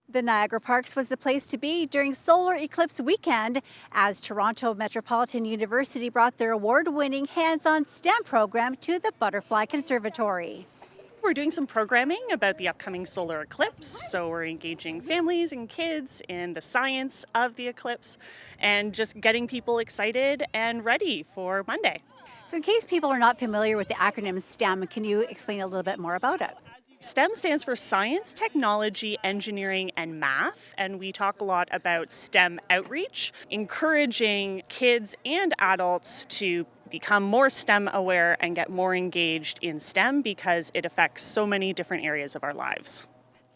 The Niagara Parks was the place to be during Solar Eclipse Weekend as Toronto Metropolitan University brought their award-winning hands-on STEM program to the Butterfly Conservatory. We're doing some programming about the upcoming solar eclipse, so we're engaging families and kids in the science of the eclipse and just getting people excited and ready for Monday. So in case people are not familiar with the acronym STEM, can you explain a little bit more about it? STEM stands for science, technology, engineering, and math, and we talk a lot about STEM outreach, encouraging kids and adults to become more STEM aware and get more engaged in STEM because it affects so many different areas of our lives.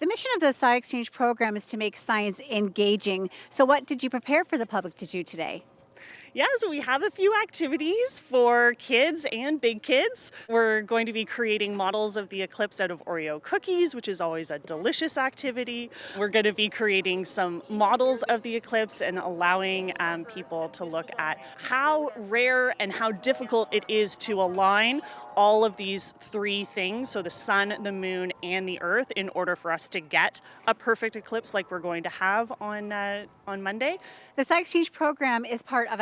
The mission of the SciXchange program is to make science engaging. So what did you prepare for the public to do today? Yeah, so we have a few activities for kids and big kids. We're going to be creating models of the eclipse out of Oreo cookies, which is always a delicious activity. We're going to be creating some models of the eclipse and allowing people to look at how rare and how difficult it is to align all of these three things, so the sun, the moon, and the earth, in order for us to get a perfect eclipse like we're going to have on Monday. The SciXchange program is part of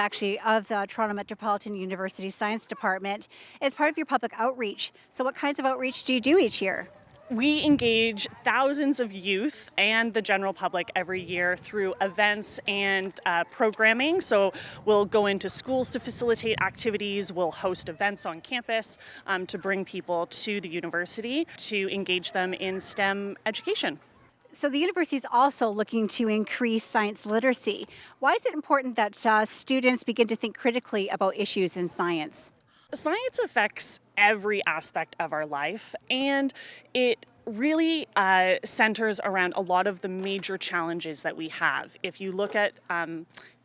the Toronto Metropolitan University Science Department. It's part of your public outreach. So what kinds of outreach do you do each year? We engage thousands of youth and the general public every year through events and programming. So we'll go into schools to facilitate activities, we'll host events on campus to bring people to the university to engage them in STEM education. So the university is also looking to increase science literacy. Why is it important that students begin to think critically about issues in science? Science affects every aspect of our life, and it really centers around a lot of the major challenges that we have. If you look at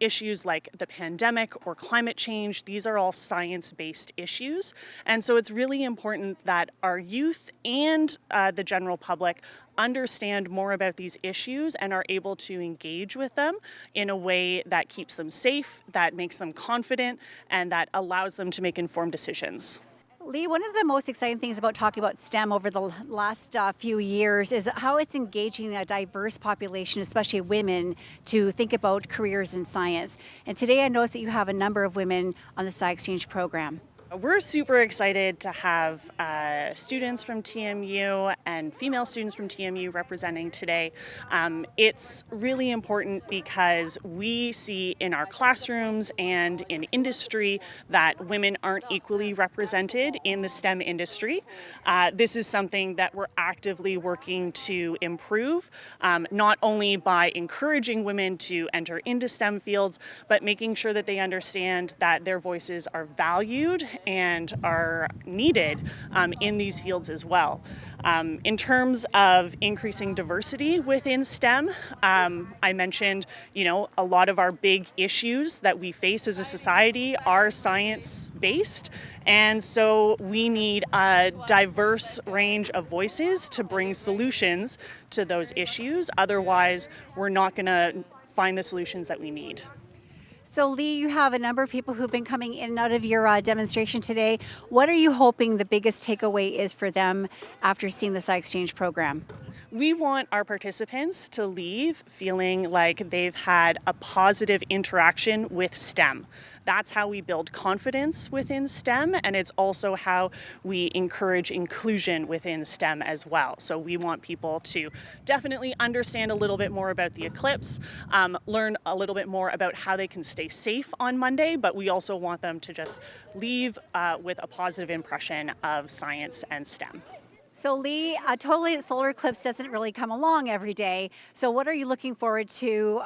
issues like the pandemic or climate change, these are all science-based issues. And so it's really important that our youth and the general public understand more about these issues and are able to engage with them in a way that keeps them safe, that makes them confident, and that allows them to make informed decisions. Lee, one of the most exciting things about talking about STEM over the last few years is how it's engaging a diverse population, especially women, to think about careers in science. And today I noticed that you have a number of women on the SciXchange program. We're super excited to have students from TMU and female students from TMU representing today. It's really important because we see in our classrooms and in industry that women aren't equally represented in the STEM industry. This is something that we're actively working to improve, not only by encouraging women to enter into STEM fields, but making sure that they understand that their voices are valued and are needed in these fields as well. In terms of increasing diversity within STEM, I mentioned, a lot of our big issues that we face as a society are science-based, and so we need a diverse range of voices to bring solutions to those issues. Otherwise, we're not going to find the solutions that we need. So Lee, you have a number of people who've been coming in and out of your demonstration today. What are you hoping the biggest takeaway is for them after seeing the SciXchange program? We want our participants to leave feeling like they've had a positive interaction with STEM. That's how we build confidence within STEM, and it's also how we encourage inclusion within STEM as well. So we want people to definitely understand a little bit more about the eclipse, learn a little bit more about how they can stay safe on Monday, but we also want them to just leave with a positive impression of science and STEM. So Lee, totally solar eclipse doesn't really come along every day. So what are you looking forward to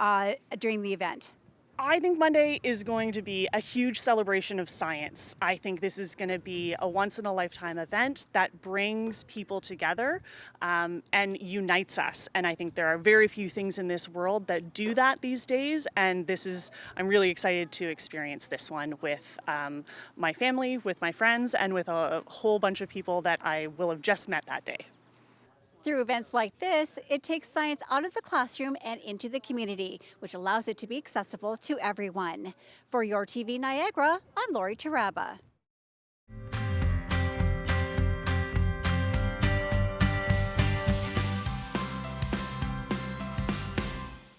during the event? I think Monday is going to be a huge celebration of science. I think this is going to be a once-in-a-lifetime event that brings people together and unites us. And I think there are very few things in this world that do that these days. And I'm really excited to experience this one with my family, with my friends, and with a whole bunch of people that I will have just met that day. Through events like this, it takes science out of the classroom and into the community, which allows it to be accessible to everyone. For YourTV Niagara, I'm Lori Taraba.